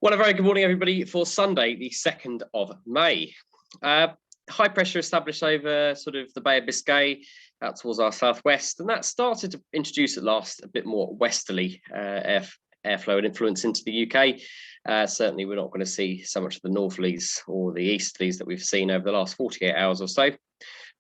Well, a very good morning, everybody, for Sunday, the 2nd of May. High pressure established over sort of the Bay of Biscay out towards our southwest, and that started to introduce at last a bit more westerly airflow and influence into the UK. Certainly, we're not going to see so much of the northerlies or the easterlies that we've seen over the last 48 hours or so.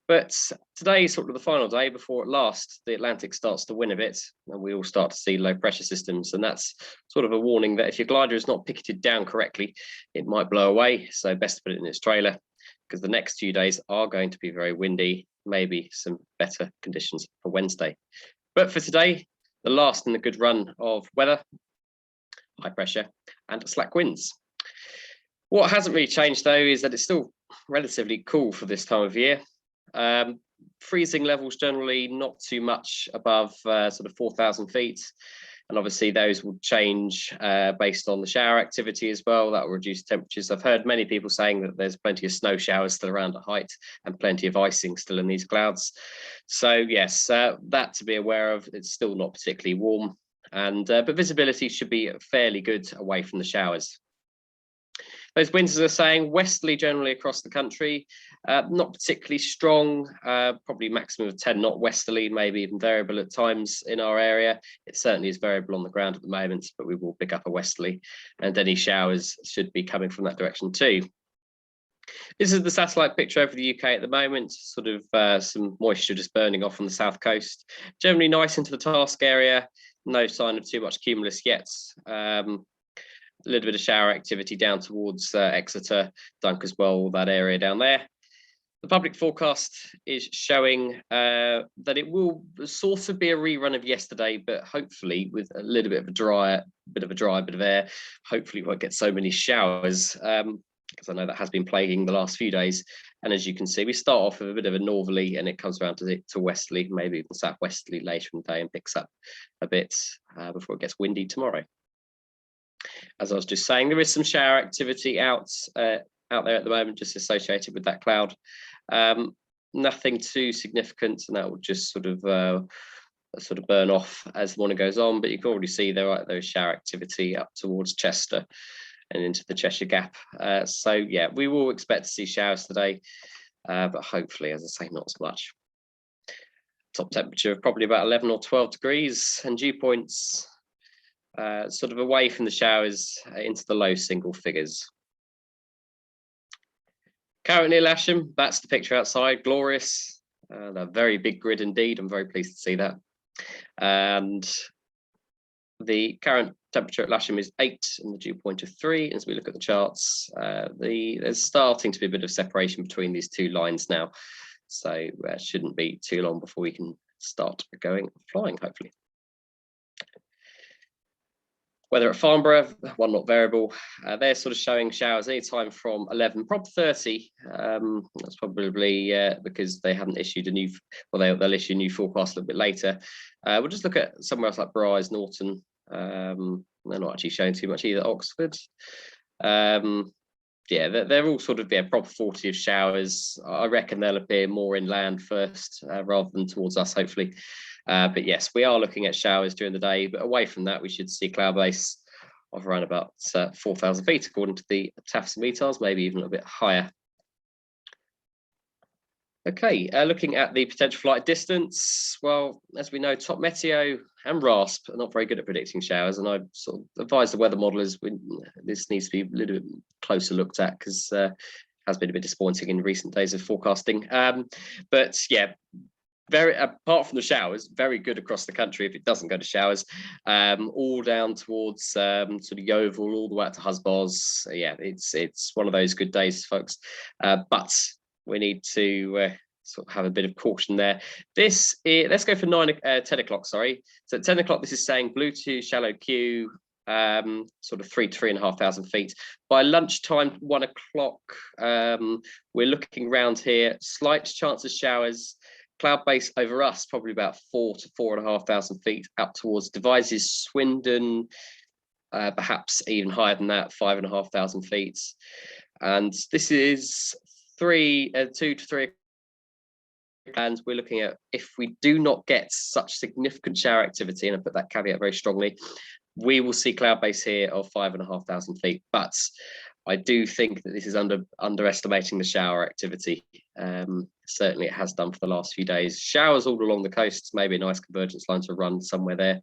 But today is sort of the final day before at last the Atlantic starts to win a bit and we all start to see low pressure systems. And that's sort of a warning that if your glider is not picketed down correctly, it might blow away. So best to put it in its trailer because the next few days are going to be very windy, maybe some better conditions for Wednesday. But for today, the last in the good run of weather, high pressure and slack winds. What hasn't really changed though is that it's still relatively cool for this time of year. Freezing levels generally not too much above sort of 4,000 feet, and obviously those will change based on the shower activity as well. That will reduce temperatures. I've heard many people saying that there's plenty of snow showers still around at height and plenty of icing still in these clouds. So yes, that to be aware of. It's still not particularly warm, and but visibility should be fairly good away from the showers. Those winds, as I was saying, westerly generally across the country, not particularly strong, probably maximum of 10 knot westerly, maybe even variable at times in our area. It certainly is variable on the ground at the moment, but we will pick up a westerly, and any showers should be coming from that direction too. This is the satellite picture over the UK at the moment, sort of some moisture just burning off on the south coast. Generally nice into the task area, no sign of too much cumulus yet. A little bit of shower activity down towards Exeter, Dunkerswell, that area down there. The public forecast is showing that it will sort of be a rerun of yesterday, but hopefully with a little bit of a dry bit of air. Hopefully we won't get so many showers, because I know that has been plaguing the last few days. And as you can see, we start off with a bit of a northerly and it comes around to westerly, maybe even southwesterly later in the day and picks up a bit before it gets windy tomorrow. As I was just saying, there is some shower activity out there at the moment, just associated with that cloud. Nothing too significant, and that will just sort of burn off as the morning goes on. But you can already see there's shower activity up towards Chester and into the Cheshire Gap. So yeah, we will expect to see showers today, but hopefully, as I say, not as much. Top temperature of probably about 11 or 12 degrees, and dew points sort of away from the showers into the low single figures. Currently Lasham, that's the picture outside, glorious. A very big grid indeed, I'm very pleased to see that. And the current temperature at Lasham is 8 and the dew point of 3. As we look at the charts, there's starting to be a bit of separation between these two lines now. So it shouldn't be too long before we can start flying, hopefully. Weather at Farnborough, 1 knot variable. They're sort of showing showers anytime from 11, probably 30. That's probably because they haven't issued a new, well, they'll issue a new forecast a little bit later. We'll just look at somewhere else like Briars, Norton. They're not actually showing too much either. Oxford. Yeah, they're all sort of proper 40 of showers. I reckon they'll appear more inland first rather than towards us, hopefully. But yes, we are looking at showers during the day, but away from that, we should see cloud base of around about 4,000 feet, according to the TAFs and METARs, maybe even a little bit higher. Okay, looking at the potential flight distance, well, as we know, Top Meteo and RASP are not very good at predicting showers, and I sort of advise the weather modelers this needs to be a little bit closer looked at because it has been a bit disappointing in recent days of forecasting. But yeah, apart from the showers, very good across the country if it doesn't go to showers, all down towards sort of Yeovil, all the way out to Husbos. Yeah, it's one of those good days, folks. But we need to sort of have a bit of caution there. Let's go for 10 o'clock, sorry. So at 10 o'clock, this is saying blue to shallow Q, sort of 3 to 3,500 feet. By lunchtime, 1 o'clock, we're looking around here, slight chance of showers. Cloud base over us, probably about 4 to 4,500 feet up towards Devizes, Swindon, perhaps even higher than that, 5,500 feet. And this is 2 to 3. And we're looking at, if we do not get such significant shower activity, and I put that caveat very strongly, We will see cloud base here of 5,500 feet, but I do think that this is underestimating the shower activity. Certainly it has done for the last few days. Showers all along the coast, maybe a nice convergence line to run somewhere there.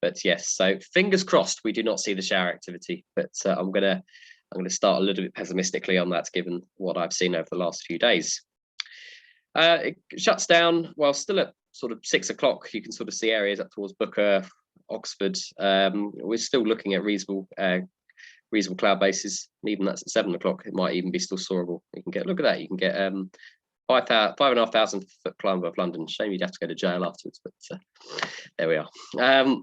But yes, so fingers crossed we do not see the shower activity. But I'm gonna start a little bit pessimistically on that, given what I've seen over the last few days. It shuts down, well, still at sort of 6 o'clock. You can sort of see areas up towards Booker, Oxford. We're still looking at reasonable cloud bases. And even that's at 7 o'clock, it might even be still soarable. You can get, look at that, you can get 5,500 foot climb above London. Shame you'd have to go to jail afterwards, but there we are.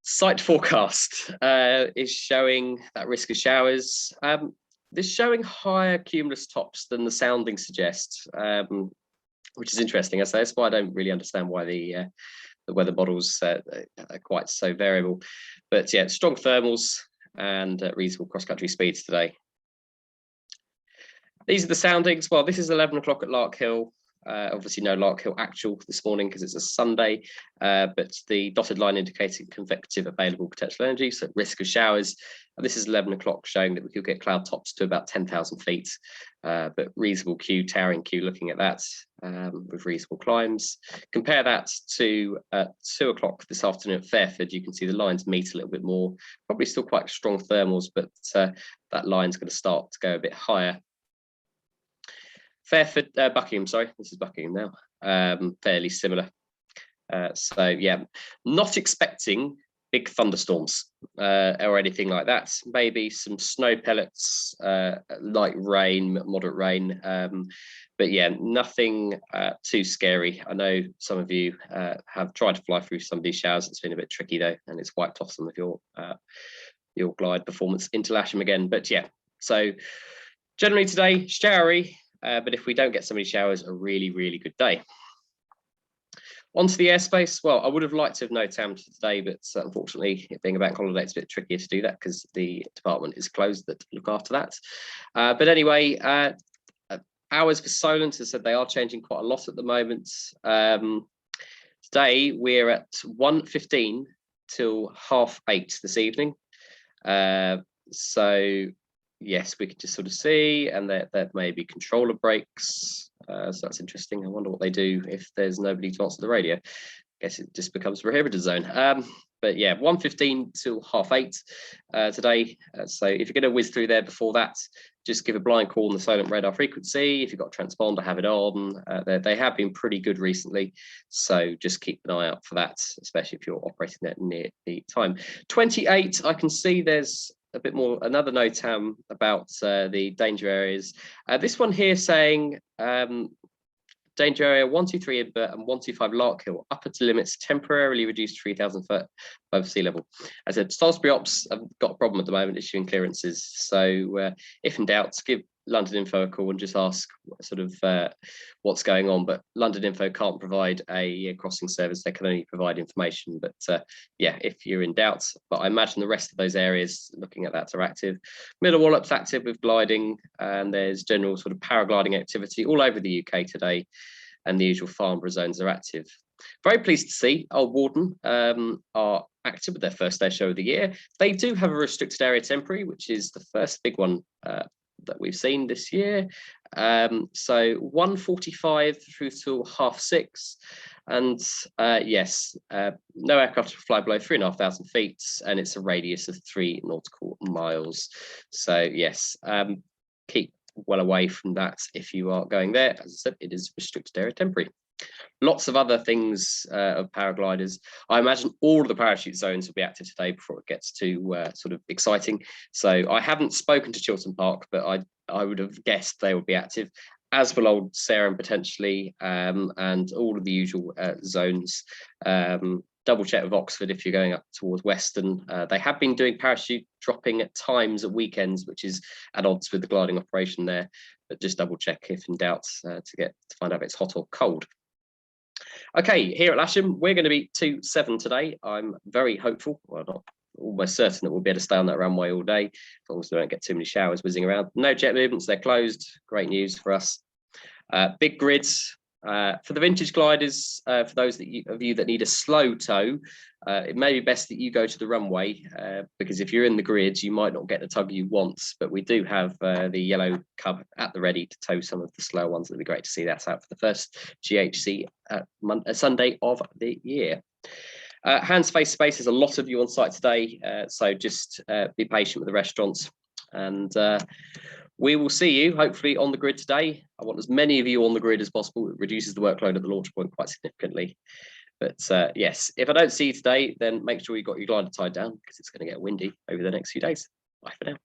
Site forecast is showing that risk of showers. This is showing higher cumulus tops than the sounding suggests, which is interesting. I say that's why I don't really understand why the weather models are quite so variable. But yeah, strong thermals and reasonable cross-country speeds today. These are the soundings. Well, this is 11 o'clock at Lark Hill. Obviously no Lark Hill actual this morning because it's a Sunday, but the dotted line indicating convective available potential energy, so risk of showers. And this is 11 o'clock showing that we could get cloud tops to about 10,000 feet, but reasonable Q, towering Q looking at that with reasonable climbs. Compare that to 2 o'clock this afternoon at Fairford. You can see the lines meet a little bit more, probably still quite strong thermals, but that line's going to start to go a bit higher. Fairford, Buckingham, sorry, this is Buckingham now, fairly similar. So yeah, not expecting big thunderstorms or anything like that. Maybe some snow pellets, light rain, moderate rain, but yeah, nothing too scary. I know some of you have tried to fly through some of these showers. It's been a bit tricky though, and it's wiped off some of your glide performance into Lasham again. But yeah, so generally today, showery. But if we don't get so many showers, a really, really good day. Onto the airspace. Well, I would have liked to have NOTAMs today, but unfortunately, it being a bank holiday, it's a bit trickier to do that because the department is closed that look after that. But anyway, hours for Solent, as I said, they are changing quite a lot at the moment. Today, we're at 1:15 till 8:30 this evening. So yes, we can just sort of see, and there may be controller breaks. So that's interesting. I wonder what they do if there's nobody to answer the radio. I guess it just becomes prohibited zone. But yeah, 1:15 till 8:30 today. So if you're going to whiz through there before that, just give a blind call on the silent radar frequency. If you've got transponder, have it on. They have been pretty good recently, so just keep an eye out for that, especially if you're operating that near the time. 28, I can see there's a bit more, another NOTAM about the danger areas. This one here saying danger area 123 Idbert and 125 Lark Hill, upper to limits temporarily reduced 3,000 foot above sea level. As I said, Salisbury Ops have got a problem at the moment issuing clearances. So if in doubt, give London Info a call and just ask sort of what's going on. But London Info can't provide a crossing service, they can only provide information. But yeah, if you're in doubt, but I imagine the rest of those areas looking at that are active. Middle Wallop's active with gliding, and there's general sort of paragliding activity all over the UK today, and the usual Farnborough zones are active. Very pleased to see Old Warden are active with their first air show of the year. They do have a restricted area temporary, which is the first big one that we've seen this year. So 1:45 through till 6:30, and yes, no aircraft to fly below 3,500 feet, and it's a radius of 3 nautical miles. So yes, keep well away from that if you are going there. As I said, it is restricted area temporary. Lots of other things of paragliders. I imagine all of the parachute zones will be active today before it gets too sort of exciting. So I haven't spoken to Chiltern Park, but I would have guessed they would be active, as will Old Sarum potentially, and all of the usual zones. Double check with Oxford if you're going up towards Western. They have been doing parachute dropping at times at weekends, which is at odds with the gliding operation there. But just double check if in doubt to find out if it's hot or cold. Okay, here at Lasham, we're going to be 2-7 today. I'm very hopeful, well, not almost certain that we'll be able to stay on that runway all day, as long as we don't get too many showers whizzing around. No jet movements, they're closed. Great news for us. Big grids, For the vintage gliders, for those of you that need a slow tow, it may be best that you go to the Runway, because if you're in the grids, you might not get the tug you want, but we do have the yellow cub at the ready to tow some of the slow ones. It'll be great to see that out for the first GHC Sunday of the year. Hands, face, space, there's a lot of you on site today, so just be patient with the restaurants, and we will see you hopefully on the grid today. I want as many of you on the grid as possible. It reduces the workload at the launch point quite significantly. But yes, if I don't see you today, then make sure you've got your glider tied down, because it's going to get windy over the next few days. Bye for now.